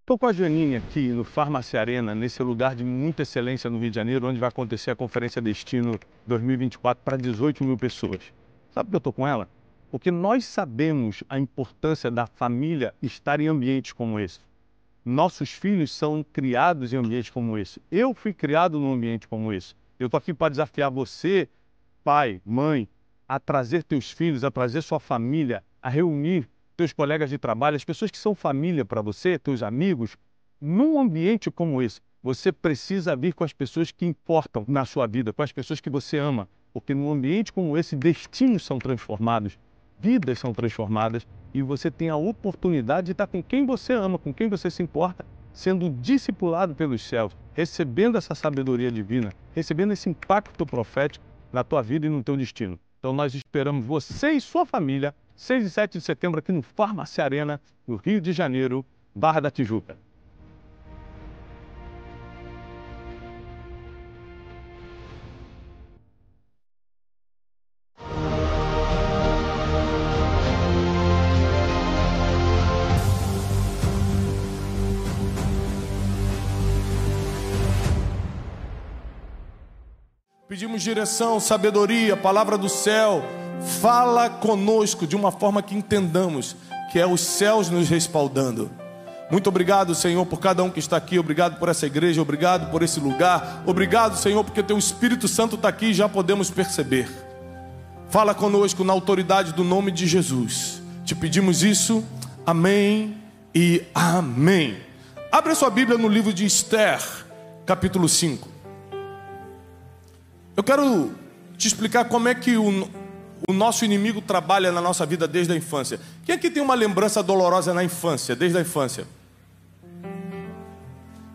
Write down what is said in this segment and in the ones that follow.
Estou com a Janine aqui no Farmácia Arena, nesse lugar de muita excelência no Rio de Janeiro, onde vai acontecer a Conferência Destino 2024 para 18 mil pessoas. Sabe por que eu estou com ela? Porque nós sabemos a importância da família estar em ambientes como esse. Nossos filhos são criados em ambientes como esse. Eu fui criado num ambiente como esse. Eu estou aqui para desafiar você, pai, mãe, a trazer teus filhos, a trazer sua família, a reunir teus colegas de trabalho, as pessoas que são família para você, teus amigos, num ambiente como esse. Você precisa vir com as pessoas que importam na sua vida, com as pessoas que você ama, porque num ambiente como esse, destinos são transformados, vidas são transformadas, e você tem a oportunidade de estar com quem você ama, com quem você se importa, sendo discipulado pelos céus, recebendo essa sabedoria divina, recebendo esse impacto profético na tua vida e no teu destino. Então nós esperamos você e sua família 6 e 7 de setembro aqui no Farmácia Arena, no Rio de Janeiro, Barra da Tijuca. Pedimos direção, sabedoria, palavra do céu. Fala conosco de uma forma que entendamos que é os céus nos respaldando. Muito obrigado, Senhor, por cada um que está aqui. Obrigado por essa igreja, obrigado por esse lugar. Obrigado, Senhor, porque Teu Espírito Santo está aqui e já podemos perceber. Fala conosco na autoridade do nome de Jesus. Te pedimos isso, amém e amém. Abre a sua Bíblia no livro de Esther, capítulo 5. Eu quero te explicar como é que o nosso inimigo trabalha na nossa vida desde a infância. Quem aqui tem uma lembrança dolorosa na infância, desde a infância?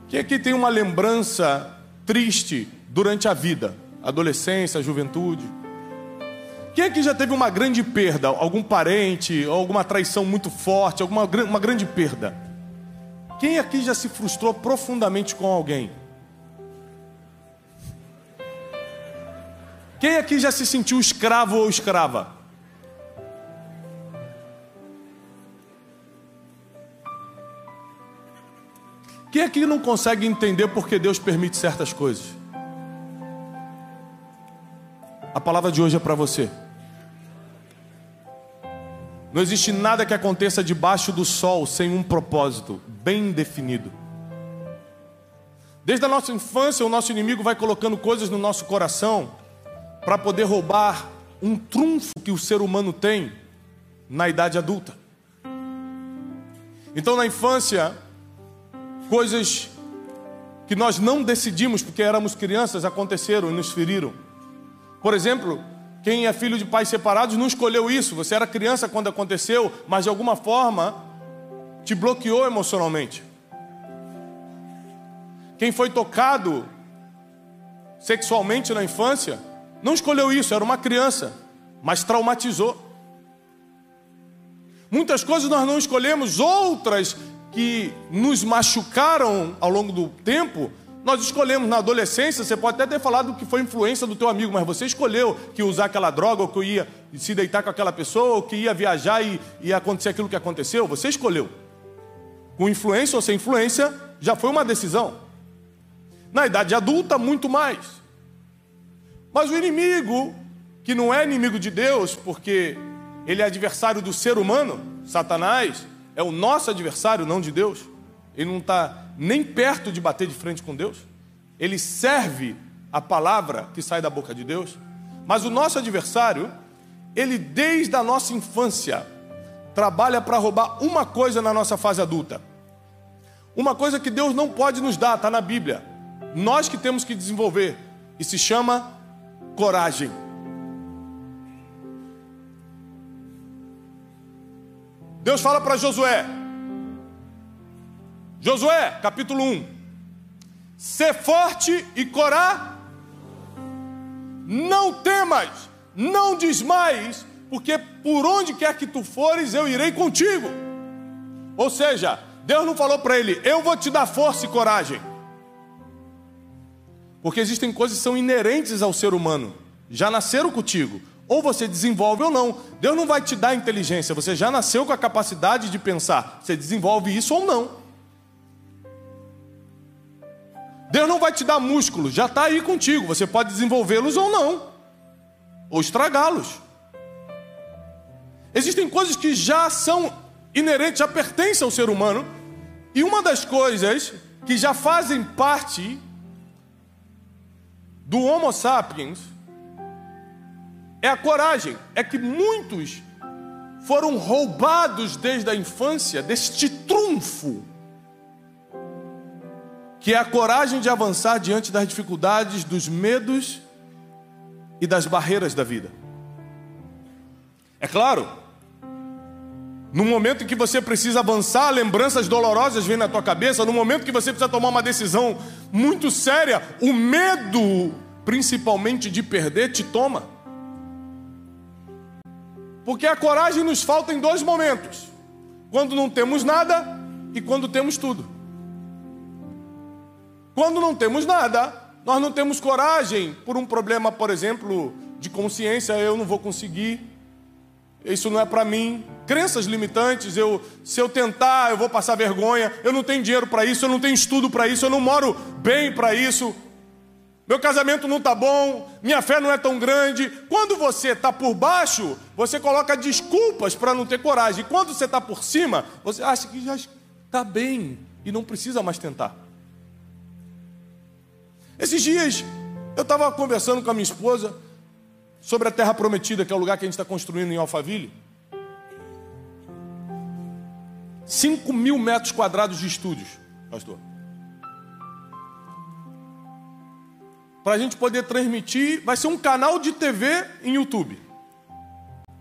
Quem aqui tem uma lembrança triste durante a vida? Adolescência, juventude? Quem aqui já teve uma grande perda? Algum parente, alguma traição muito forte, uma grande perda? Quem aqui já se frustrou profundamente com alguém? Quem aqui já se sentiu escravo ou escrava? Quem aqui não consegue entender por que Deus permite certas coisas? A palavra de hoje é para você. Não existe nada que aconteça debaixo do sol sem um propósito bem definido. Desde a nossa infância, o nosso inimigo vai colocando coisas no nosso coração para poder roubar um trunfo que o ser humano tem na idade adulta. Então, na infância, coisas que nós não decidimos porque éramos crianças aconteceram e nos feriram. Por exemplo, quem é filho de pais separados não escolheu isso. Você era criança quando aconteceu, mas de alguma forma te bloqueou emocionalmente. Quem foi tocado sexualmente na infância não escolheu isso, era uma criança, mas traumatizou. Muitas coisas nós não escolhemos, outras que nos machucaram ao longo do tempo, nós escolhemos na adolescência. Você pode até ter falado que foi influência do teu amigo, mas você escolheu que ia usar aquela droga, ou que ia se deitar com aquela pessoa, ou que ia viajar e ia acontecer aquilo que aconteceu. Você escolheu. Com influência ou sem influência, já foi uma decisão. Na idade adulta, muito mais. Mas o inimigo, que não é inimigo de Deus, porque ele é adversário do ser humano, Satanás é o nosso adversário, não de Deus. Ele não está nem perto de bater de frente com Deus. Ele serve a palavra que sai da boca de Deus. Mas o nosso adversário, ele desde a nossa infância trabalha para roubar uma coisa na nossa fase adulta. Uma coisa que Deus não pode nos dar, está na Bíblia. Nós que temos que desenvolver. E se chama coragem. Deus fala para Josué. Josué, capítulo 1. Sê forte e coragem. Não temas, não desmaies, porque por onde quer que tu fores, eu irei contigo. Ou seja, Deus não falou para ele, eu vou te dar força e coragem. Porque existem coisas que são inerentes ao ser humano. Já nasceram contigo. Ou você desenvolve ou não. Deus não vai te dar inteligência. Você já nasceu com a capacidade de pensar. Você desenvolve isso ou não. Deus não vai te dar músculos, já está aí contigo. Você pode desenvolvê-los ou não, ou estragá-los. Existem coisas que já são inerentes, já pertencem ao ser humano. E uma das coisas que já fazem parte do Homo sapiens é a coragem. É que muitos foram roubados desde a infância deste trunfo, que é a coragem de avançar diante das dificuldades, dos medos e das barreiras da vida. É claro, no momento em que você precisa avançar, lembranças dolorosas vêm na tua cabeça. No momento que você precisa tomar uma decisão muito séria, o medo, principalmente de perder, te toma. Porque a coragem nos falta em dois momentos: quando não temos nada e quando temos tudo. Quando não temos nada, nós não temos coragem por um problema, por exemplo, de consciência. Eu não vou conseguir, isso não é para mim. Crenças limitantes, se eu tentar, eu vou passar vergonha. Eu não tenho dinheiro para isso, eu não tenho estudo para isso, eu não moro bem para isso. Meu casamento não está bom, minha fé não é tão grande. Quando você está por baixo, você coloca desculpas para não ter coragem. Quando você está por cima, você acha que já está bem e não precisa mais tentar. Esses dias, eu estava conversando com a minha esposa sobre a Terra Prometida, que é o lugar que a gente está construindo em Alphaville. 5.000 metros quadrados de estúdios, pastor. Para a gente poder transmitir, vai ser um canal de TV em YouTube.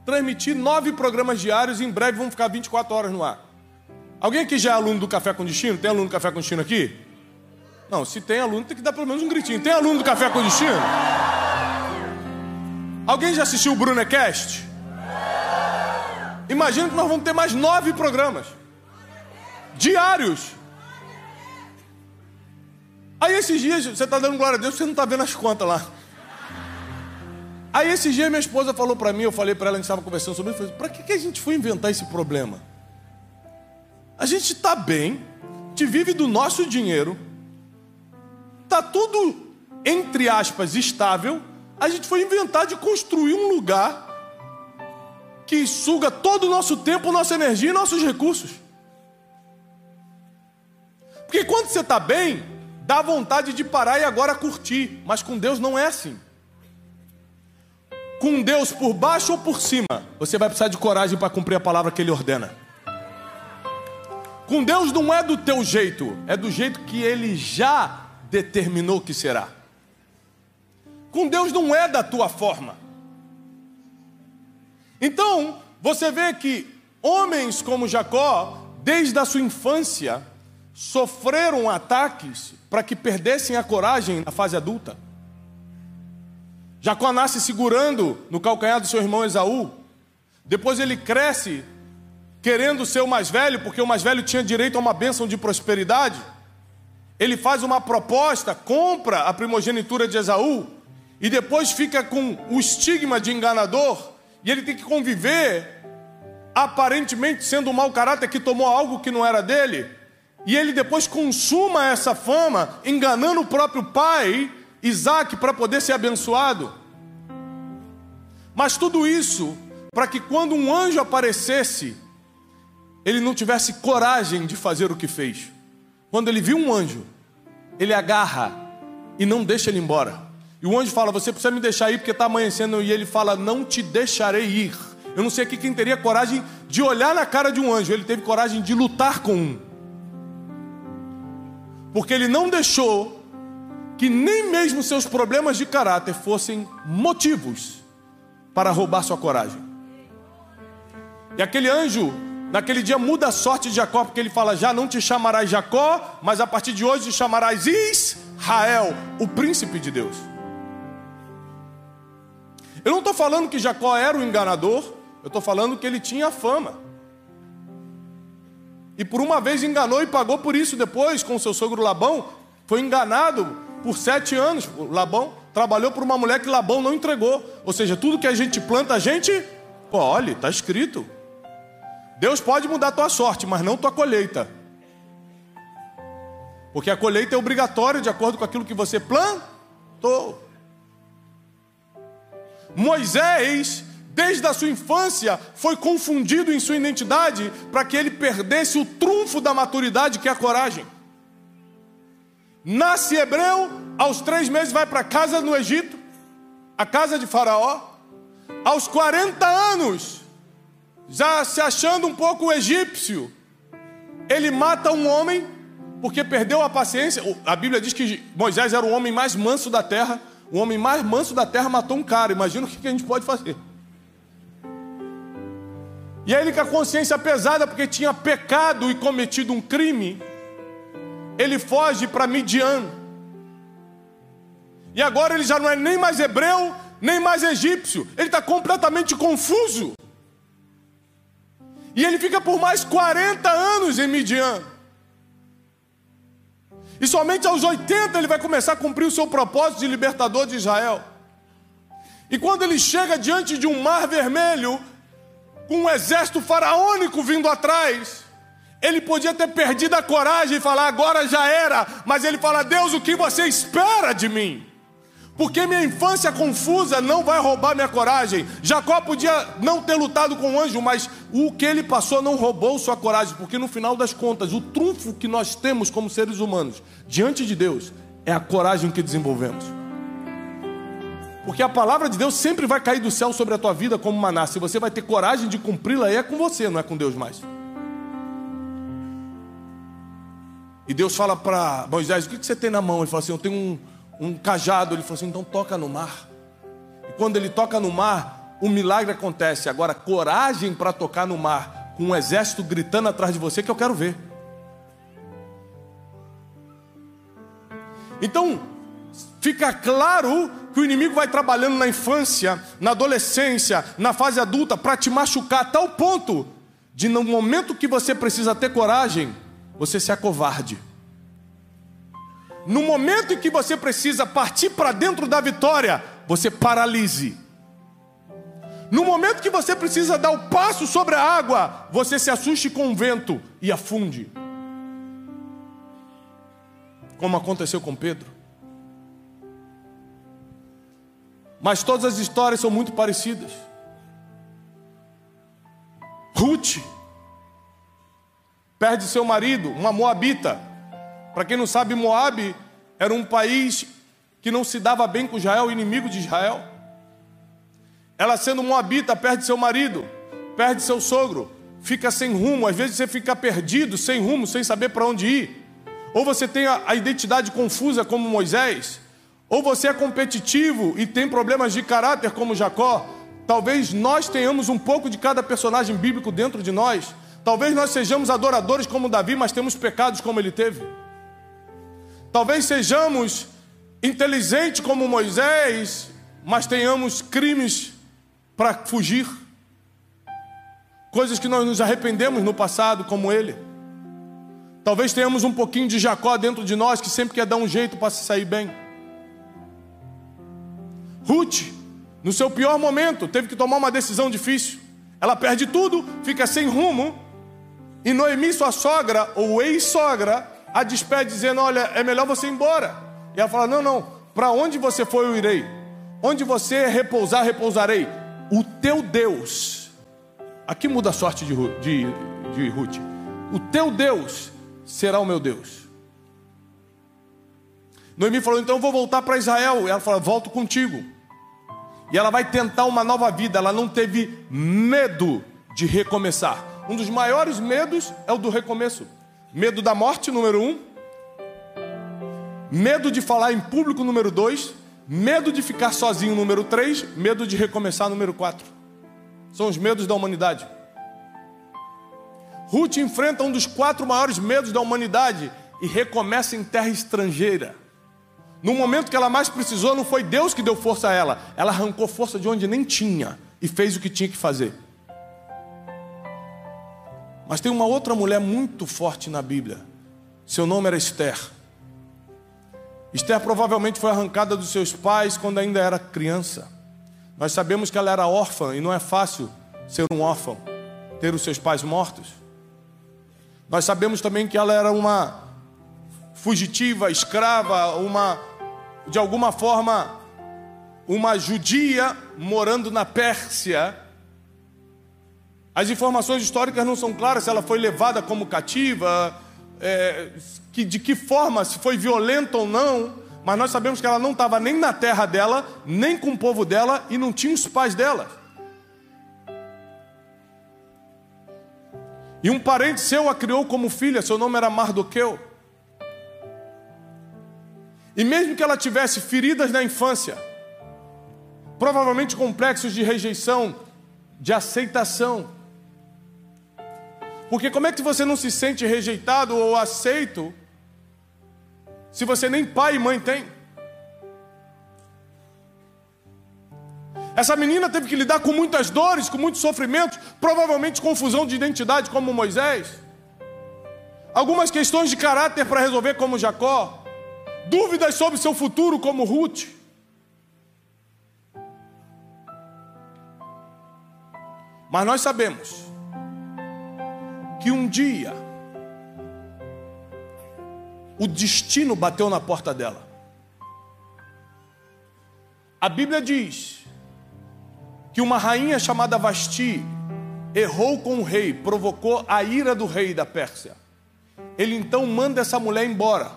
Transmitir 9 programas diários, em breve vão ficar 24 horas no ar. Alguém aqui já é aluno do Café com Destino? Tem aluno do Café com Destino aqui? Não, se tem aluno, tem que dar pelo menos um gritinho. Tem aluno do Café com Destino? Alguém já assistiu o Brunecast? Imagina que nós vamos ter mais 9 programas diários. Aí esses dias, você está dando glória a Deus, você não está vendo as contas lá. Aí esses dias minha esposa falou para mim, eu falei para ela, a gente estava conversando sobre isso, para que a gente foi inventar esse problema? A gente está bem, a gente vive do nosso dinheiro, está tudo, entre aspas, estável. A gente foi inventar de construir um lugar que suga todo o nosso tempo, nossa energia e nossos recursos. Porque quando você está bem, dá vontade de parar e agora curtir. Mas com Deus não é assim. Com Deus por baixo ou por cima, você vai precisar de coragem para cumprir a palavra que Ele ordena. Com Deus não é do teu jeito, é do jeito que Ele já determinou que será. Com Deus não é da tua forma. Então, você vê que homens como Jacó, desde a sua infância, sofreram ataques para que perdessem a coragem na fase adulta. Jacó nasce segurando no calcanhar do seu irmão Esaú. Depois ele cresce querendo ser o mais velho, porque o mais velho tinha direito a uma bênção de prosperidade. Ele faz uma proposta, compra a primogenitura de Esaú, e depois fica com o estigma de enganador, e ele tem que conviver, aparentemente sendo um mau caráter que tomou algo que não era dele, e ele depois consuma essa fama, enganando o próprio pai, Isaac, para poder ser abençoado. Mas tudo isso para que quando um anjo aparecesse, ele não tivesse coragem de fazer o que fez. Quando ele viu um anjo, ele agarra e não deixa ele embora. E o anjo fala, você precisa me deixar ir porque está amanhecendo. E ele fala, não te deixarei ir. Eu não sei aqui quem teria coragem de olhar na cara de um anjo. Ele teve coragem de lutar com um. Porque ele não deixou que nem mesmo seus problemas de caráter fossem motivos para roubar sua coragem. E aquele anjo, naquele dia, muda a sorte de Jacó, porque ele fala, já não te chamarás Jacó, mas a partir de hoje te chamarás Israel, o príncipe de Deus. Eu não estou falando que Jacó era um enganador, eu estou falando que ele tinha fama. E por uma vez enganou e pagou por isso depois com seu sogro Labão. Foi enganado por 7 anos. Labão trabalhou por uma mulher que Labão não entregou. Ou seja, tudo que a gente planta, a gente colhe, está escrito. Deus pode mudar a tua sorte, mas não tua colheita. Porque a colheita é obrigatória de acordo com aquilo que você plantou. Moisés, desde a sua infância, foi confundido em sua identidade para que ele perdesse o trunfo da maturidade, que é a coragem. Nasce hebreu, aos 3 meses vai para a casa no Egito, a casa de Faraó. Aos 40 anos, já se achando um pouco egípcio, ele mata um homem, porque perdeu a paciência. A Bíblia diz que Moisés era o homem mais manso da terra. O homem mais manso da terra matou um cara. Imagina o que a gente pode fazer. E aí ele, com a consciência pesada, porque tinha pecado e cometido um crime, ele foge para Midian. E agora ele já não é nem mais hebreu, nem mais egípcio. Ele está completamente confuso. E ele fica por mais 40 anos em Midian. E somente aos 80 ele vai começar a cumprir o seu propósito de libertador de Israel. E quando ele chega diante de um mar vermelho, com um exército faraônico vindo atrás, ele podia ter perdido a coragem e falar, agora já era. Mas ele fala, Deus, o que você espera de mim? Porque minha infância confusa não vai roubar minha coragem. Jacó podia não ter lutado com o anjo, mas o que ele passou não roubou sua coragem. Porque no final das contas, o trunfo que nós temos como seres humanos diante de Deus é a coragem que desenvolvemos. Porque a palavra de Deus sempre vai cair do céu sobre a tua vida como maná. Se você vai ter coragem de cumpri-la, é com você, não é com Deus mais. E Deus fala para Moisés, o que você tem na mão? Ele fala assim, eu tenho um cajado. Ele falou assim, então toca no mar. E quando ele toca no mar, um milagre acontece. Agora, coragem para tocar no mar, com um exército gritando atrás de você, que eu quero ver. Então, fica claro que o inimigo vai trabalhando na infância, na adolescência, na fase adulta, para te machucar a tal ponto de, no momento que você precisa ter coragem, você se acovarde. No momento em que você precisa partir para dentro da vitória, você paralise. No momento que você precisa dar o passo sobre a água, você se assuste com o vento e afunde. Como aconteceu com Pedro. Mas todas as histórias são muito parecidas. Ruth perde seu marido, uma moabita. Para quem não sabe, Moabe era um país que não se dava bem com Israel, inimigo de Israel. Ela, sendo moabita, perde seu marido, perde seu sogro, fica sem rumo. Às vezes você fica perdido, sem rumo, sem saber para onde ir. Ou você tem a identidade confusa como Moisés, ou você é competitivo e tem problemas de caráter como Jacó. Talvez nós tenhamos um pouco de cada personagem bíblico dentro de nós. Talvez nós sejamos adoradores como Davi, mas temos pecados como ele teve. Talvez sejamos inteligentes como Moisés, mas tenhamos crimes para fugir. Coisas que nós nos arrependemos no passado como ele. Talvez tenhamos um pouquinho de Jacó dentro de nós, que sempre quer dar um jeito para se sair bem. Ruth, no seu pior momento, teve que tomar uma decisão difícil. Ela perde tudo, fica sem rumo. E Noemi, sua sogra, ou ex-sogra, a despede dizendo, olha, é melhor você ir embora. E ela fala, não, para onde você for eu irei. Onde você repousar, repousarei. O teu Deus. Aqui muda a sorte de Ruth. O teu Deus será o meu Deus. Noemi falou, então eu vou voltar para Israel. E ela falou, volto contigo. E ela vai tentar uma nova vida. Ela não teve medo de recomeçar. Um dos maiores medos é o do recomeço. Medo da morte, número 1. Medo de falar em público, número 2. Medo de ficar sozinho, número 3. Medo de recomeçar, número 4. São os medos da humanidade. Ruth enfrenta um dos 4 maiores medos da humanidade e recomeça em terra estrangeira. No momento que ela mais precisou, não foi Deus que deu força a ela. Ela arrancou força de onde nem tinha e fez o que tinha que fazer. Mas tem uma outra mulher muito forte na Bíblia. Seu nome era Esther. Esther provavelmente foi arrancada dos seus pais quando ainda era criança. Nós sabemos que ela era órfã e não é fácil ser um órfão, ter os seus pais mortos. Nós sabemos também que ela era uma fugitiva, escrava, de alguma forma, uma judia morando na Pérsia. As informações históricas não são claras se ela foi levada como cativa, de que forma, se foi violenta ou não, mas nós sabemos que ela não estava nem na terra dela, nem com o povo dela, e não tinha os pais dela. E um parente seu a criou como filha, seu nome era Mardoqueu. E mesmo que ela tivesse feridas na infância, provavelmente complexos de rejeição, de aceitação, porque como é que você não se sente rejeitado ou aceito se você nem pai e mãe tem? Essa menina teve que lidar com muitas dores, com muitos sofrimentos, provavelmente confusão de identidade como Moisés, algumas questões de caráter para resolver como Jacó, dúvidas sobre seu futuro como Ruth. Mas nós sabemos que um dia o destino bateu na porta dela. A Bíblia diz que uma rainha chamada Vasti errou com o rei, provocou a ira do rei da Pérsia. Ele então manda essa mulher embora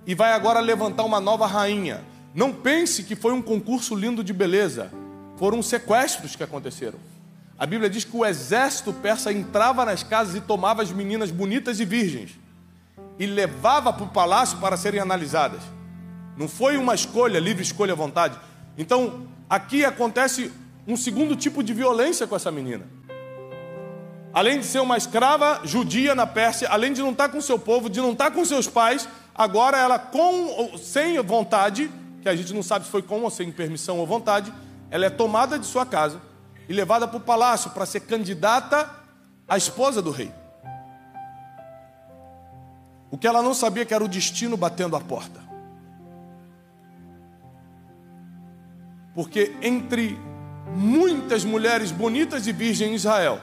e vai agora levantar uma nova rainha. Não pense que foi um concurso lindo de beleza, foram sequestros que aconteceram. A Bíblia diz que o exército persa entrava nas casas e tomava as meninas bonitas e virgens e levava para o palácio para serem analisadas. Não foi uma escolha, livre escolha à vontade. Então, aqui acontece um segundo tipo de violência com essa menina. Além de ser uma escrava judia na Pérsia, além de não estar com seu povo, de não estar com seus pais, agora ela, sem vontade, que a gente não sabe se foi com ou sem permissão ou vontade, ela é tomada de sua casa e levada para o palácio para ser candidata à esposa do rei. O que ela não sabia que era o destino batendo a porta. Porque entre muitas mulheres bonitas e virgens em Israel,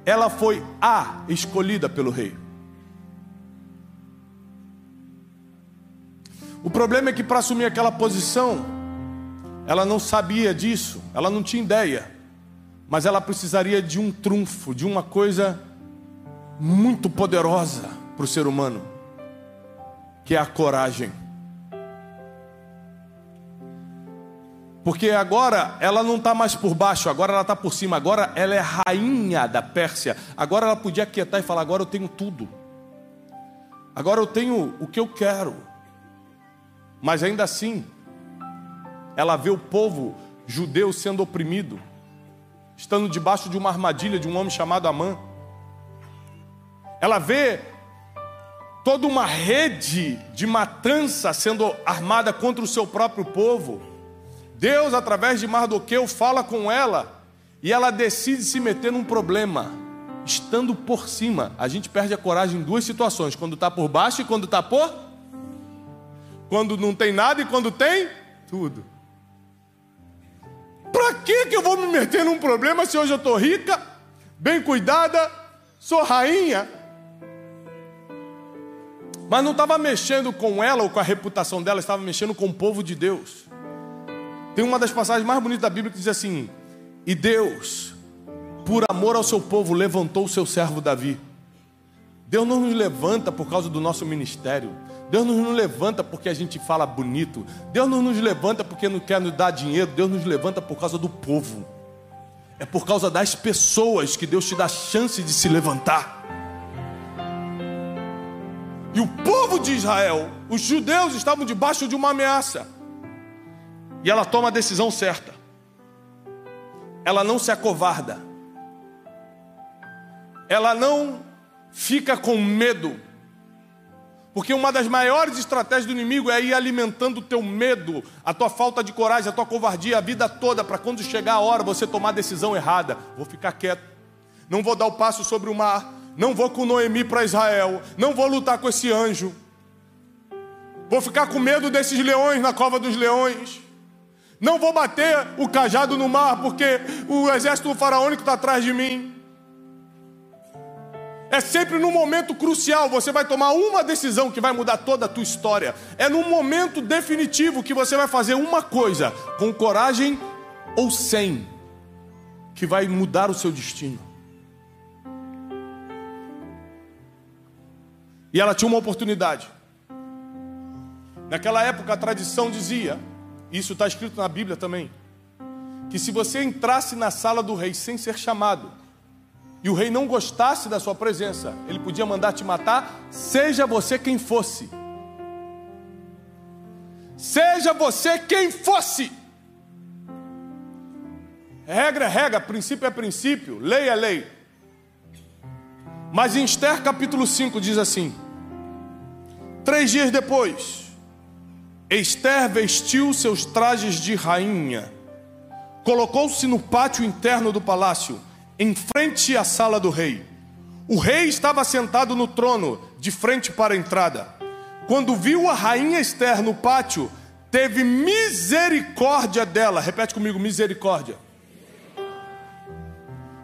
ela foi a escolhida pelo rei. O problema é que para assumir aquela posição, ela não sabia disso, ela não tinha ideia. Mas ela precisaria de um trunfo, de uma coisa muito poderosa para o ser humano, que é a coragem. Porque agora ela não está mais por baixo, agora ela está por cima, agora ela é rainha da Pérsia. Agora ela podia quietar e falar: agora eu tenho tudo, agora eu tenho o que eu quero. Mas ainda assim, ela vê o povo judeu sendo oprimido, estando debaixo de uma armadilha de um homem chamado Amã. Ela vê toda uma rede de matança sendo armada contra o seu próprio povo. Deus, através de Mardoqueu, fala com ela e ela decide se meter num problema. Estando por cima, a gente perde a coragem em duas situações: quando está por baixo e quando está por... Quando não tem nada e quando tem tudo. Para que eu vou me meter num problema se hoje eu estou rica, bem cuidada, sou rainha? Mas não estava mexendo com ela ou com a reputação dela, estava mexendo com o povo de Deus. Tem uma das passagens mais bonitas da Bíblia que diz assim: e Deus, por amor ao seu povo, levantou o seu servo Davi. Deus não nos levanta por causa do nosso ministério. Deus não nos levanta porque a gente fala bonito. Deus não nos levanta porque não quer nos dar dinheiro. Deus nos levanta por causa do povo. É por causa das pessoas que Deus te dá chance de se levantar. E o povo de Israel, os judeus, estavam debaixo de uma ameaça. E ela toma a decisão certa. Ela não se acovarda. Ela não fica com medo. Porque uma das maiores estratégias do inimigo é ir alimentando o teu medo, a tua falta de coragem, a tua covardia a vida toda, para quando chegar a hora você tomar a decisão errada. Vou ficar quieto, não vou dar o passo sobre o mar, não vou com Noemi para Israel, não vou lutar com esse anjo, vou ficar com medo desses leões na cova dos leões, não vou bater o cajado no mar porque o exército faraônico está atrás de mim. É sempre num momento crucial, você vai tomar uma decisão que vai mudar toda a tua história. É num momento definitivo que você vai fazer uma coisa, com coragem ou sem, que vai mudar o seu destino. E ela tinha uma oportunidade. Naquela época a tradição dizia, isso está escrito na Bíblia também, que se você entrasse na sala do rei sem ser chamado, e o rei não gostasse da sua presença, ele podia mandar te matar, seja você quem fosse. Seja você quem fosse. Regra é regra, princípio é princípio, lei é lei. Mas em Esther capítulo 5 diz assim: 3 dias depois, Esther vestiu seus trajes de rainha, colocou-se no pátio interno do palácio, em frente à sala do rei. O rei estava sentado no trono, de frente para a entrada. Quando viu a rainha Esther no pátio, teve misericórdia dela. Repete comigo, misericórdia.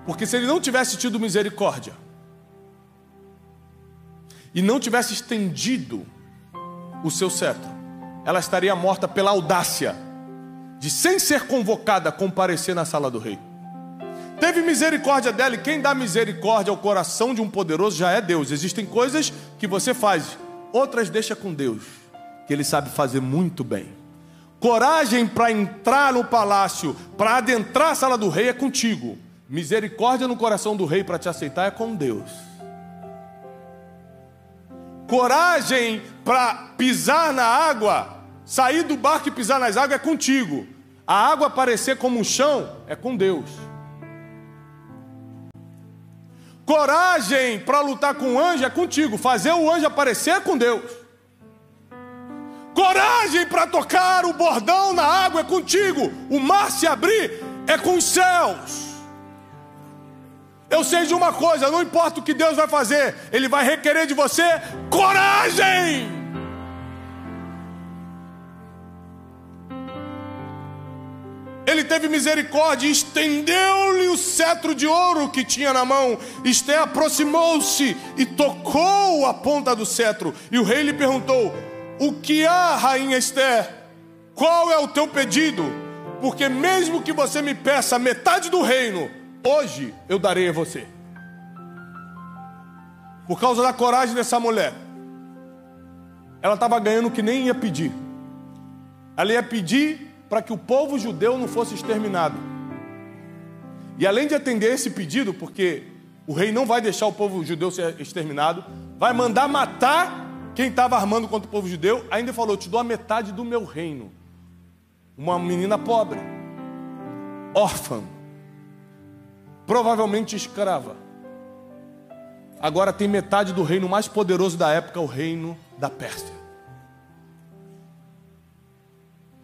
Porque se ele não tivesse tido misericórdia, e não tivesse estendido o seu cetro, ela estaria morta pela audácia de, sem ser convocada, comparecer na sala do rei. Teve misericórdia dela, e quem dá misericórdia ao coração de um poderoso já é Deus. Existem coisas que você faz, outras deixa com Deus, que Ele sabe fazer muito bem. Coragem para entrar no palácio, para adentrar a sala do rei é contigo. Misericórdia no coração do rei para te aceitar é com Deus. Coragem para pisar na água, sair do barco e pisar nas águas é contigo. A água aparecer como um chão é com Deus. Coragem para lutar com o anjo é contigo. Fazer o anjo aparecer é com Deus. Coragem para tocar o bordão na água é contigo. O mar se abrir é com os céus. Eu sei de uma coisa, não importa o que Deus vai fazer, Ele vai requerer de você coragem. Ele teve misericórdia e estendeu-lhe o cetro de ouro que tinha na mão. Esther aproximou-se e tocou a ponta do cetro. E o rei lhe perguntou: o que há, rainha Esther? Qual é o teu pedido? Porque mesmo que você me peça metade do reino, hoje eu darei a você. Por causa da coragem dessa mulher, ela estava ganhando o que nem ia pedir. Ela ia pedir para que o povo judeu não fosse exterminado. E além de atender esse pedido, porque o rei não vai deixar o povo judeu ser exterminado, vai mandar matar quem estava armando contra o povo judeu, ainda falou: eu te dou a metade do meu reino. Uma menina pobre, órfã, provavelmente escrava, agora tem metade do reino mais poderoso da época, o reino da Pérsia.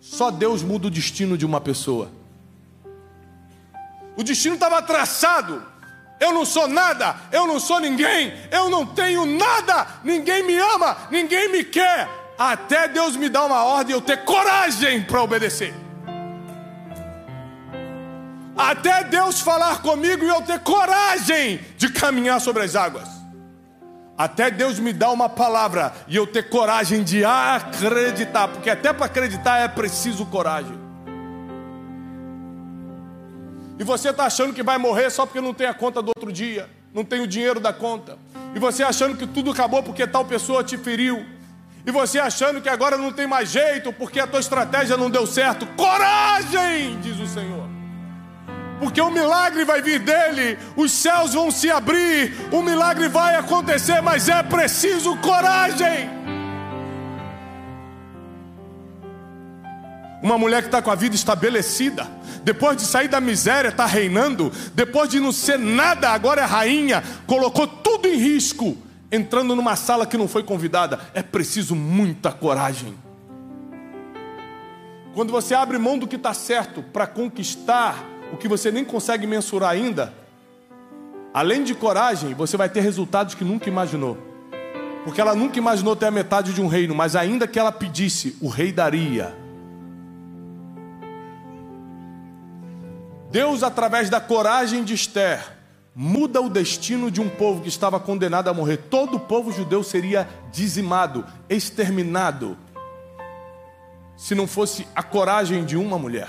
Só Deus muda o destino de uma pessoa. O destino estava traçado. Eu não sou nada, eu não sou ninguém, eu não tenho nada, ninguém me ama, ninguém me quer, até Deus me dar uma ordem e eu ter coragem para obedecer. Até Deus falar comigo e eu ter coragem de caminhar sobre as águas. Até Deus me dar uma palavra e eu ter coragem de acreditar. Porque até para acreditar é preciso coragem. E você está achando que vai morrer só porque não tem a conta do outro dia, não tem o dinheiro da conta. E você achando que tudo acabou porque tal pessoa te feriu. E você achando que agora não tem mais jeito porque a tua estratégia não deu certo. Coragem, diz o Senhor. Porque o milagre vai vir dele, os céus vão se abrir, o milagre vai acontecer, mas é preciso coragem. Uma mulher que está com a vida estabelecida, depois de sair da miséria, está reinando, depois de não ser nada, agora é rainha, colocou tudo em risco, entrando numa sala que não foi convidada. É preciso muita coragem. Quando você abre mão do que está certo para conquistar o que você nem consegue mensurar ainda, além de coragem, você vai ter resultados que nunca imaginou. Porque ela nunca imaginou ter a metade de um reino, mas ainda que ela pedisse, o rei daria. Deus, através da coragem de Esther, muda o destino de um povo que estava condenado a morrer. Todo o povo judeu seria dizimado, exterminado, se não fosse a coragem de uma mulher.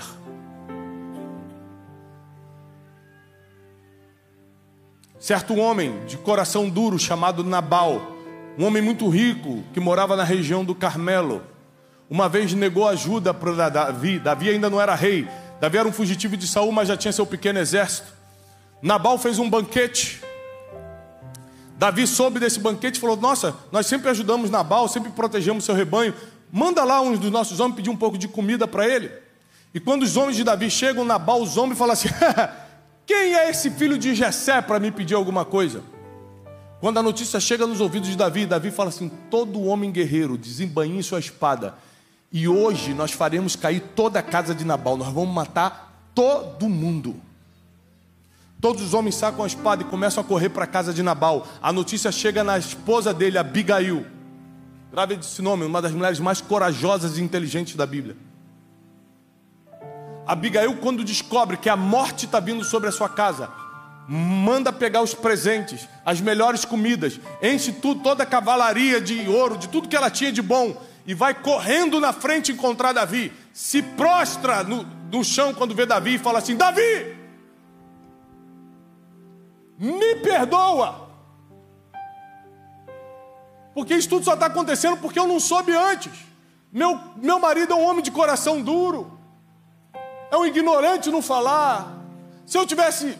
Certo homem de coração duro chamado Nabal, um homem muito rico que morava na região do Carmelo, uma vez negou ajuda para Davi. Davi ainda não era rei. Davi era um fugitivo de Saul, mas já tinha seu pequeno exército. Nabal fez um banquete. Davi soube desse banquete e falou: nossa, nós sempre ajudamos Nabal, sempre protegemos seu rebanho. Manda lá um dos nossos homens pedir um pouco de comida para ele. E quando os homens de Davi chegam, Nabal os homens e fala assim: quem é esse filho de Jessé para me pedir alguma coisa? Quando a notícia chega nos ouvidos de Davi, Davi fala assim: todo homem guerreiro desembainhe sua espada, e hoje nós faremos cair toda a casa de Nabal, nós vamos matar todo mundo. Todos os homens sacam a espada e começam a correr para a casa de Nabal. A notícia chega na esposa dele, Abigail. Grave esse nome, uma das mulheres mais corajosas e inteligentes da Bíblia. Abigail, quando descobre que a morte está vindo sobre a sua casa, manda pegar os presentes, as melhores comidas, enche toda a cavalaria de ouro, de tudo que ela tinha de bom, e vai correndo na frente encontrar Davi. Se prostra no chão quando vê Davi e fala assim: Davi, me perdoa, porque isso tudo só está acontecendo porque eu não soube antes. Meu marido é um homem de coração duro, é um ignorante no falar. Se eu tivesse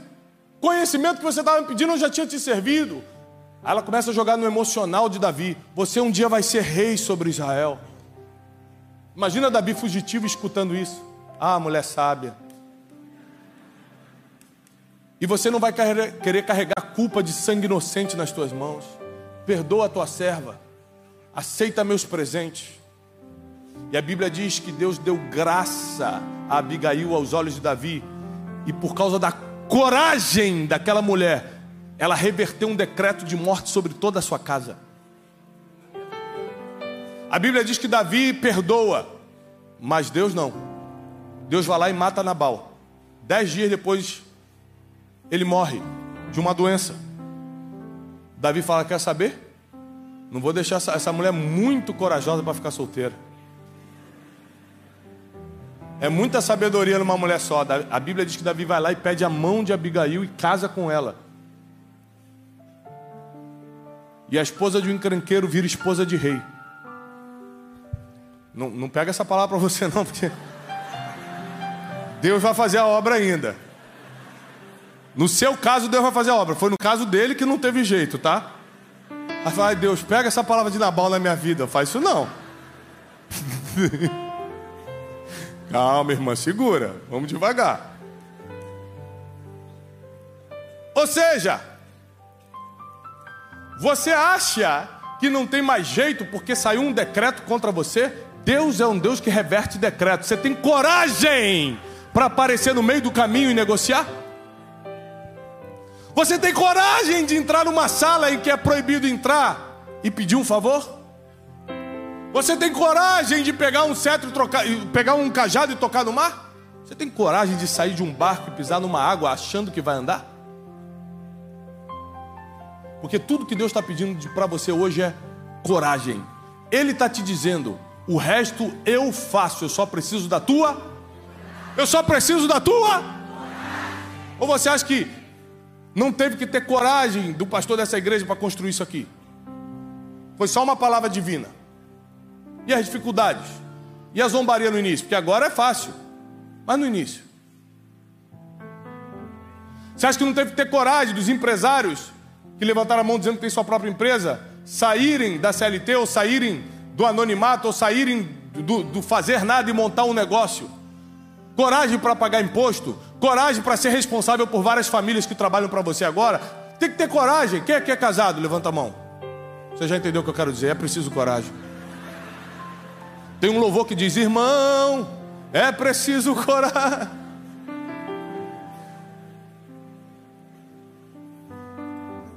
conhecimento que você estava me pedindo, eu já tinha te servido. Aí ela começa a jogar no emocional de Davi: você um dia vai ser rei sobre Israel. Imagina Davi fugitivo escutando isso. Ah, mulher sábia. E você não vai querer carregar a culpa de sangue inocente nas tuas mãos. Perdoa a tua serva, aceita meus presentes. E a Bíblia diz que Deus deu graça a Abigail aos olhos de Davi, e por causa da coragem daquela mulher, ela reverteu um decreto de morte sobre toda a sua casa. A Bíblia diz que Davi perdoa, mas Deus não. Deus vai lá e mata Nabal. 10 dias depois ele morre de uma doença. Davi fala: quer saber? Não vou deixar essa mulher muito corajosa para ficar solteira. É muita sabedoria numa mulher só. A Bíblia diz que Davi vai lá e pede a mão de Abigail e casa com ela. E a esposa de um encrenqueiro vira esposa de rei. Não pega essa palavra para você não, porque Deus vai fazer a obra ainda. No seu caso, Deus vai fazer a obra. Foi no caso dele que não teve jeito, tá? Aí fala: ai, Deus, pega essa palavra de Nabal na minha vida. Faz isso não. Calma, irmã, segura. Vamos devagar. Ou seja, você acha que não tem mais jeito porque saiu um decreto contra você? Deus é um Deus que reverte decreto. Você tem coragem para aparecer no meio do caminho e negociar? Você tem coragem de entrar numa sala em que é proibido entrar e pedir um favor? Você tem coragem de pegar um cetro, pegar um cajado e tocar no mar? Você tem coragem de sair de um barco e pisar numa água achando que vai andar? Porque tudo que Deus está pedindo para você hoje é coragem. Ele está te dizendo: o resto eu faço, eu só preciso da tua. Eu só preciso da tua. Ou você acha que não teve que ter coragem do pastor dessa igreja para construir isso aqui? Foi só uma palavra divina. E as dificuldades? E a zombaria no início? Porque agora é fácil, mas no início. Você acha que não teve que ter coragem dos empresários que levantaram a mão dizendo que tem sua própria empresa, saírem da CLT, ou saírem do anonimato, ou saírem do fazer nada e montar um negócio? Coragem para pagar imposto, coragem para ser responsável por várias famílias que trabalham para você agora. Tem que ter coragem. Quem é casado? Levanta a mão. Você já entendeu o que eu quero dizer? É preciso coragem. Tem um louvor que diz: irmão, é preciso coragem.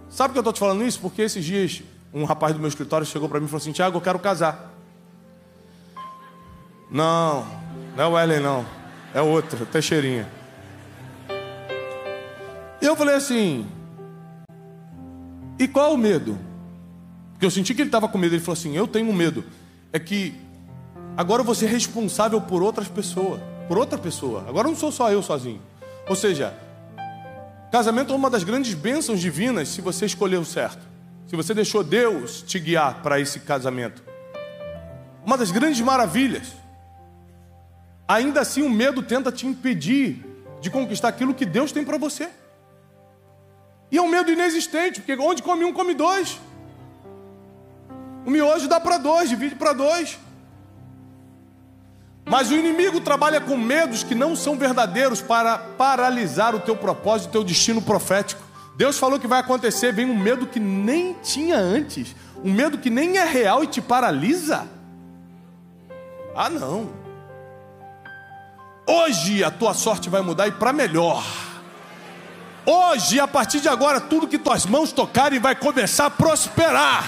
Sabe por que eu estou te falando isso? Porque esses dias um rapaz do meu escritório chegou para mim e falou assim: Tiago, eu quero casar. Não é o Ellen não, é outro, Teixeirinha. E eu falei assim: E qual é o medo? Porque eu senti que ele estava com medo. Ele falou assim, eu tenho medo. É que agora eu vou ser responsável por outras pessoas. Por outra pessoa. Agora não sou só eu sozinho. Ou seja, casamento é uma das grandes bênçãos divinas se você escolheu certo. Se você deixou Deus te guiar para esse casamento. Uma das grandes maravilhas. Ainda assim o medo tenta te impedir de conquistar aquilo que Deus tem para você. E é um medo inexistente, porque onde come um, come dois. O miojo dá para dois, divide para dois. Mas o inimigo trabalha com medos que não são verdadeiros para paralisar o teu propósito, o teu destino profético. Deus falou que vai acontecer, vem um medo que nem tinha antes, um medo que nem é real e te paralisa. Ah, não. Hoje a tua sorte vai mudar e para melhor. Hoje, a partir de agora, tudo que tuas mãos tocarem vai começar a prosperar.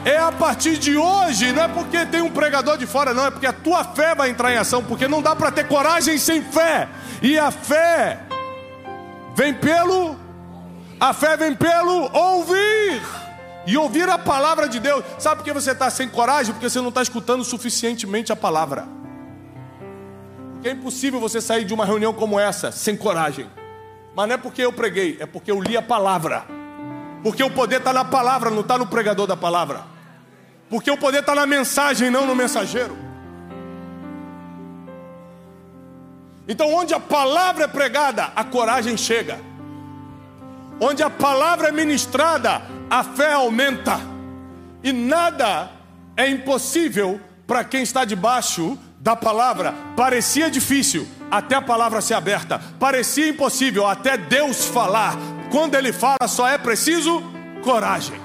É a partir de hoje, não é porque tem um pregador de fora, não, é porque a tua fé vai entrar em ação, porque não dá para ter coragem sem fé. E a fé vem pelo ouvir. E ouvir a palavra de Deus. Sabe por que você está sem coragem? Porque você não está escutando suficientemente a palavra. Porque é impossível você sair de uma reunião como essa sem coragem. Mas não é porque eu preguei, é porque eu li a palavra. Porque o poder está na palavra, não está no pregador da palavra. Porque o poder está na mensagem, não no mensageiro. Então onde a palavra é pregada, a coragem chega. Onde a palavra é ministrada, a fé aumenta. E nada é impossível para quem está debaixo da palavra. Parecia difícil até a palavra ser aberta. Parecia impossível até Deus falar. Quando Ele fala, só é preciso coragem.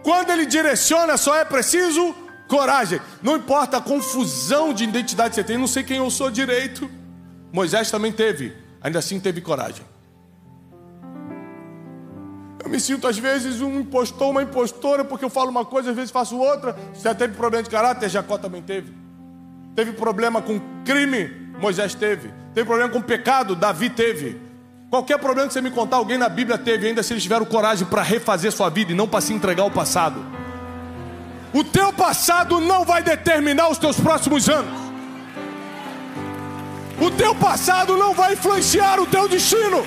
Quando Ele direciona, só é preciso coragem. Não importa a confusão de identidade que você tem. Não sei quem eu sou direito. Moisés também teve. Ainda assim teve coragem. Eu me sinto às vezes um impostor, uma impostora, porque eu falo uma coisa, às vezes faço outra. Você teve problema de caráter, Jacó também teve. Teve problema com crime, Moisés teve. Teve problema com pecado, Davi teve. Qualquer problema que você me contar, alguém na Bíblia teve, ainda se eles tiveram coragem para refazer sua vida e não para se entregar ao passado. O teu passado não vai determinar os teus próximos anos. O teu passado não vai influenciar o teu destino.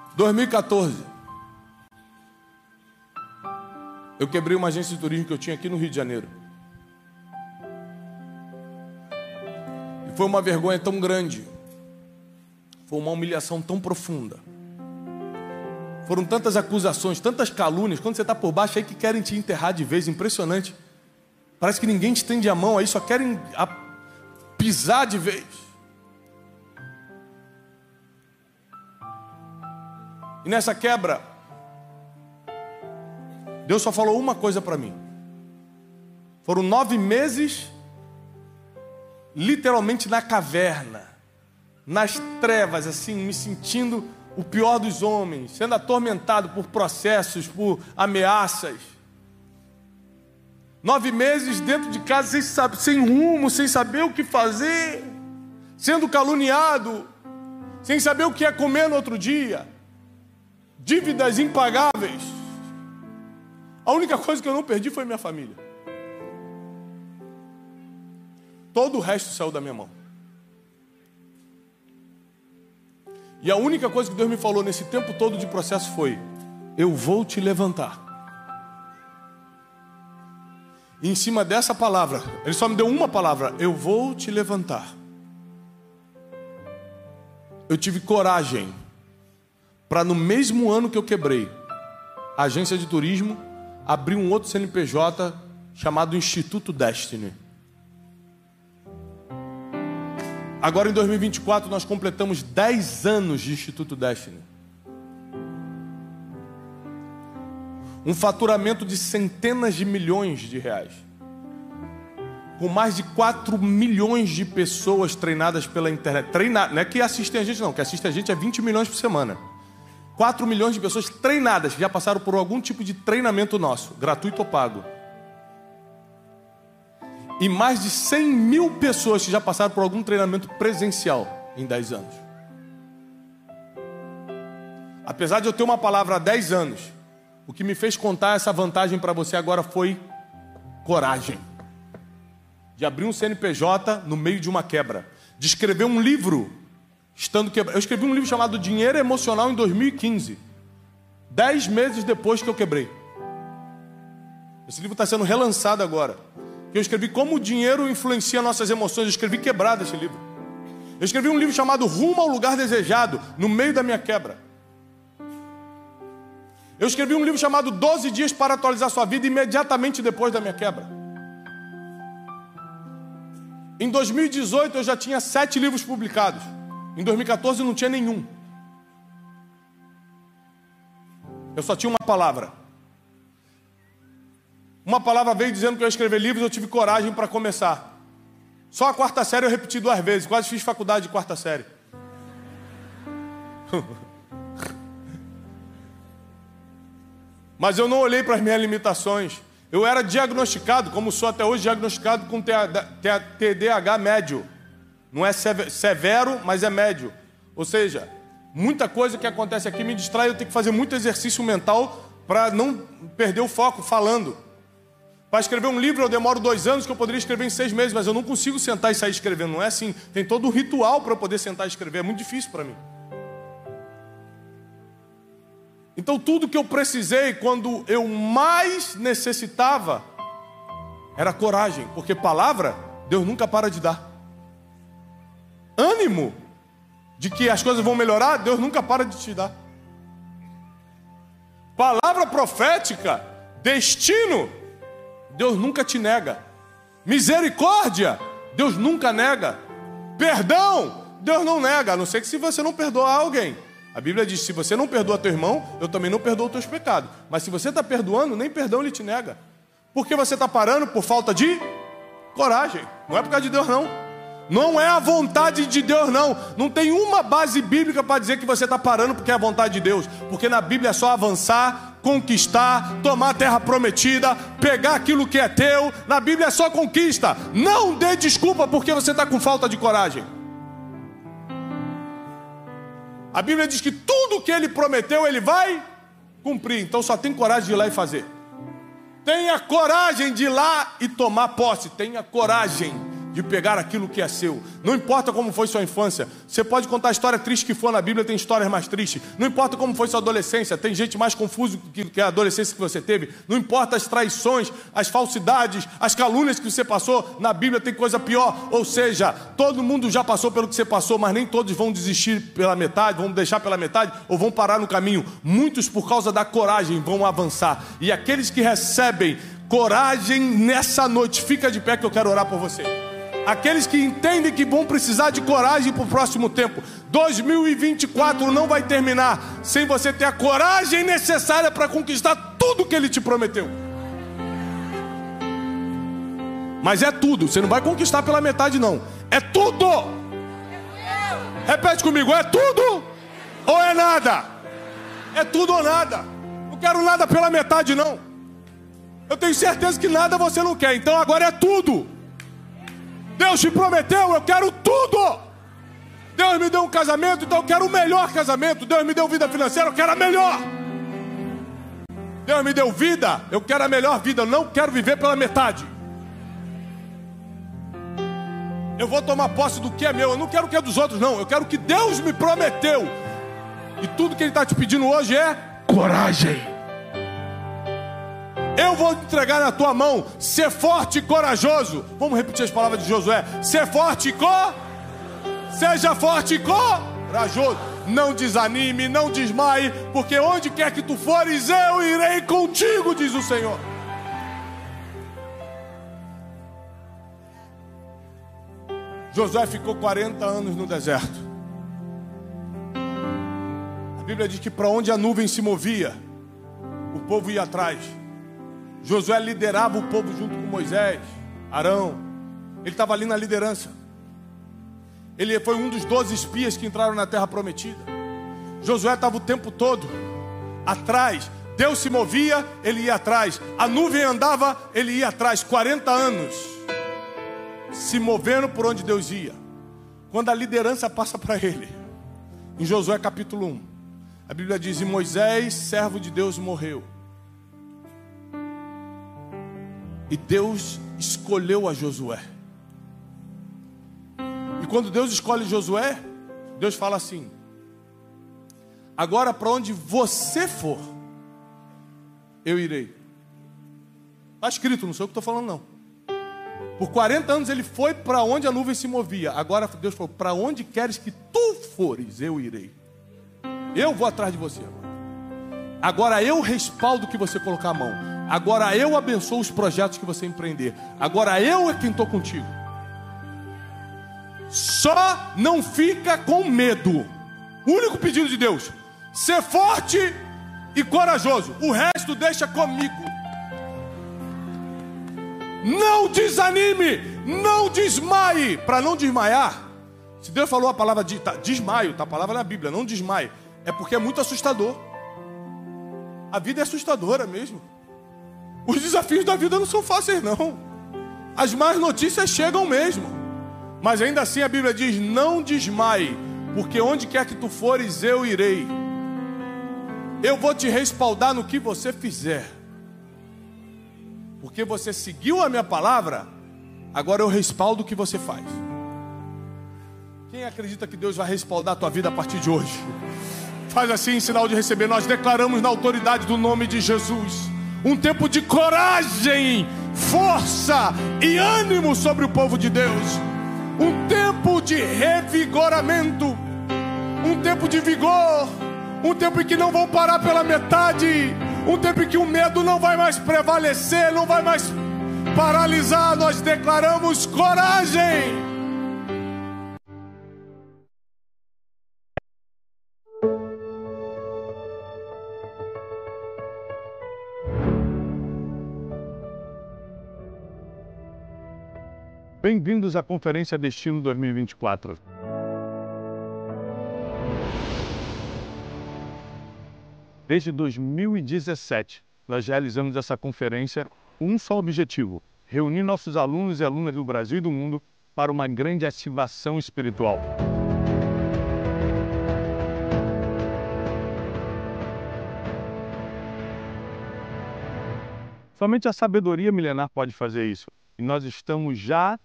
Em 2014, eu quebrei uma agência de turismo que eu tinha aqui no Rio de Janeiro. E foi uma vergonha tão grande, foi uma humilhação tão profunda. Foram tantas acusações, tantas calúnias. Quando você está por baixo aí que querem te enterrar de vez, impressionante. Parece que ninguém te estende a mão aí, só querem pisar de vez. E nessa quebra, Deus só falou uma coisa para mim. Foram 9 meses, literalmente na caverna, nas trevas, assim, me sentindo o pior dos homens, sendo atormentado por processos, por ameaças. 9 meses dentro de casa, sem rumo, sem saber o que fazer, sendo caluniado, sem saber o que ia comer no outro dia. Dívidas impagáveis. A única coisa que eu não perdi foi minha família. Todo o resto saiu da minha mão. E a única coisa que Deus me falou nesse tempo todo de processo foi: eu vou te levantar. E em cima dessa palavra, Ele só me deu uma palavra: eu vou te levantar. Eu tive coragem para, no mesmo ano que eu quebrei a agência de turismo, abrir um outro CNPJ chamado Instituto Destiny. Agora em 2024 nós completamos 10 anos de Instituto Destiny. Um faturamento de centenas de milhões de reais. Com mais de 4 milhões de pessoas treinadas pela internet. Não é que assistem a gente não, que assistem a gente é 20 milhões por semana. 4 milhões de pessoas treinadas, que já passaram por algum tipo de treinamento nosso, gratuito ou pago. E mais de 100 mil pessoas que já passaram por algum treinamento presencial em 10 anos. Apesar de eu ter uma palavra há 10 anos, o que me fez contar essa vantagem para você agora foi coragem. De abrir um CNPJ no meio de uma quebra. De escrever um livro estando quebrado. Eu escrevi um livro chamado Dinheiro Emocional em 2015. 10 meses depois que eu quebrei. Esse livro está sendo relançado agora. Eu escrevi como o dinheiro influencia nossas emoções. Eu escrevi quebrado esse livro. Eu escrevi um livro chamado Rumo ao Lugar Desejado, no meio da minha quebra. Eu escrevi um livro chamado 12 Dias para Atualizar Sua Vida, imediatamente depois da minha quebra. Em 2018 eu já tinha 7 livros publicados. Em 2014 não tinha nenhum. Eu só tinha uma palavra. Uma palavra veio dizendo que eu ia escrever livros, eu tive coragem para começar. Só a 4ª série eu repeti 2 vezes, quase fiz faculdade de 4ª série. Mas eu não olhei para as minhas limitações. Eu era diagnosticado, como sou até hoje, diagnosticado com TDAH médio. Não é severo, mas é médio. Ou seja, muita coisa que acontece aqui me distrai, eu tenho que fazer muito exercício mental para não perder o foco falando. Para escrever um livro eu demoro 2 anos, que eu poderia escrever em 6 meses, mas eu não consigo sentar e sair escrevendo. Não é assim. Tem todo um ritual para eu poder sentar e escrever. É muito difícil para mim. Então tudo que eu precisei quando eu mais necessitava era coragem, porque palavra Deus nunca para de dar. Ânimo de que as coisas vão melhorar, Deus nunca para de te dar. Palavra profética, destino, Deus nunca te nega. Misericórdia, Deus nunca nega. Perdão, Deus não nega, a não ser que se você não perdoar alguém. A Bíblia diz, se você não perdoa teu irmão, eu também não perdoo os teus pecados. Mas se você está perdoando, nem perdão ele te nega. Porque você está parando por falta de coragem. Não é por causa de Deus, não. Não é a vontade de Deus, não. Não tem uma base bíblica para dizer que você está parando porque é a vontade de Deus. Porque na Bíblia é só avançar, conquistar, tomar a terra prometida, pegar aquilo que é teu. Na Bíblia é só conquista. Não dê desculpa porque você está com falta de coragem. A Bíblia diz que tudo que ele prometeu, ele vai cumprir. Então só tem coragem de ir lá e fazer. Tenha coragem de ir lá e tomar posse. Tenha coragem de pegar aquilo que é seu. Não importa como foi sua infância. Você pode contar a história triste que for na Bíblia, tem histórias mais tristes. Não importa como foi sua adolescência, tem gente mais confusa que a adolescência que você teve. Não importa as traições, as falsidades, as calúnias que você passou, na Bíblia tem coisa pior. Ou seja, todo mundo já passou pelo que você passou, mas nem todos vão desistir pela metade, vão deixar pela metade ou vão parar no caminho. Muitos, por causa da coragem, vão avançar. E aqueles que recebem coragem nessa noite, fica de pé que eu quero orar por você. Aqueles que entendem que vão precisar de coragem para o próximo tempo. 2024 não vai terminar sem você ter a coragem necessária para conquistar tudo que Ele te prometeu. Mas é tudo, você não vai conquistar pela metade não. É tudo. Repete comigo, é tudo ou é nada? É tudo ou nada. Não quero nada pela metade não. Eu tenho certeza que nada você não quer, então agora é tudo. Deus te prometeu, eu quero tudo. Deus me deu um casamento, então eu quero o melhor casamento. Deus me deu vida financeira, eu quero a melhor. Deus me deu vida, eu quero a melhor vida. Eu não quero viver pela metade. Eu vou tomar posse do que é meu. Eu não quero o que é dos outros, não. Eu quero o que Deus me prometeu. E tudo que Ele está te pedindo hoje é coragem. Eu vou entregar na tua mão. Ser forte e corajoso. Vamos repetir as palavras de Josué. Ser forte e seja forte e corajoso. Não desanime, não desmaie, porque onde quer que tu fores, eu irei contigo, diz o Senhor. Josué ficou 40 anos no deserto. A Bíblia diz que para onde a nuvem se movia, o povo ia atrás. Josué liderava o povo junto com Moisés, Arão. Ele estava ali na liderança. Ele foi um dos 12 espias que entraram na terra prometida. Josué estava o tempo todo atrás. Deus se movia, ele ia atrás. A nuvem andava, ele ia atrás. 40 anos se movendo por onde Deus ia. Quando a liderança passa para ele, em Josué capítulo 1, a Bíblia diz: e Moisés, servo de Deus, morreu. E Deus escolheu a Josué. E quando Deus escolhe Josué, Deus fala assim: agora para onde você for, eu irei. Está escrito, não sou eu que estou falando não. Por 40 anos ele foi para onde a nuvem se movia. Agora Deus falou: para onde queres que tu fores, eu irei. Eu vou atrás de você agora. Agora eu respaldo o que você colocar a mão. Agora eu abençoo os projetos que você empreender. Agora eu é quem estou contigo. Só não fica com medo. O único pedido de Deus: ser forte e corajoso. O resto deixa comigo. Não desanime, não desmaie. Para não desmaiar, se Deus falou a palavra desmaio, tá a palavra na Bíblia, não desmaie, é porque é muito assustador. A vida é assustadora mesmo. Os desafios da vida não são fáceis não. As más notícias chegam mesmo. Mas ainda assim a Bíblia diz: não desmaie, porque onde quer que tu fores, eu irei. Eu vou te respaldar no que você fizer. Porque você seguiu a minha palavra, agora eu respaldo o que você faz. Quem acredita que Deus vai respaldar a tua vida a partir de hoje? Faz assim em sinal de receber. Nós declaramos na autoridade do nome de Jesus um tempo de coragem, força e ânimo sobre o povo de Deus. Um tempo de revigoramento, um tempo de vigor, um tempo em que não vão parar pela metade, um tempo em que o medo não vai mais prevalecer, não vai mais paralisar. Nós declaramos coragem. Bem-vindos à Conferência Destino 2024. Desde 2017, nós realizamos essa conferência com um só objetivo: reunir nossos alunos e alunas do Brasil e do mundo para uma grande ativação espiritual. Somente a sabedoria milenar pode fazer isso. E nós estamos já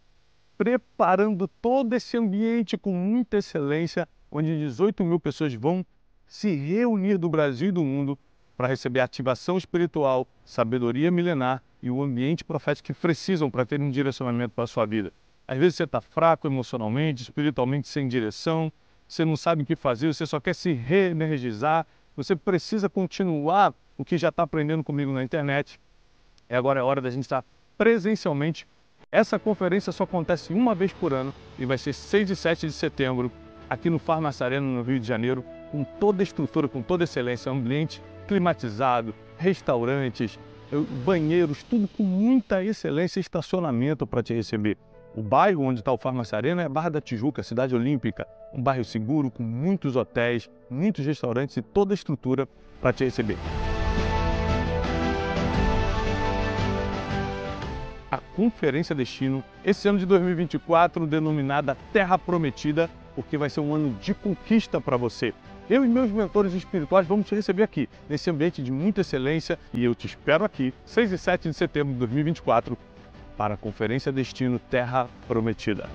preparando todo esse ambiente com muita excelência, onde 18 mil pessoas vão se reunir do Brasil e do mundo para receber ativação espiritual, sabedoria milenar e o ambiente profético que precisam para ter um direcionamento para a sua vida. Às vezes você está fraco emocionalmente, espiritualmente, sem direção, você não sabe o que fazer, você só quer se reenergizar, você precisa continuar o que já está aprendendo comigo na internet. Agora é hora da gente estar presencialmente. Essa conferência só acontece uma vez por ano e vai ser 6 e 7 de setembro, aqui no Farmácia Arena, no Rio de Janeiro, com toda a estrutura, com toda a excelência, ambiente climatizado, restaurantes, banheiros, tudo com muita excelência, estacionamento para te receber. O bairro onde está o Farmácia Arena é Barra da Tijuca, Cidade Olímpica, um bairro seguro, com muitos hotéis, muitos restaurantes e toda a estrutura para te receber. A Conferência Destino, esse ano de 2024, denominada Terra Prometida, porque vai ser um ano de conquista para você. Eu e meus mentores espirituais vamos te receber aqui, nesse ambiente de muita excelência, e eu te espero aqui, 6 e 7 de setembro de 2024, para a Conferência Destino Terra Prometida.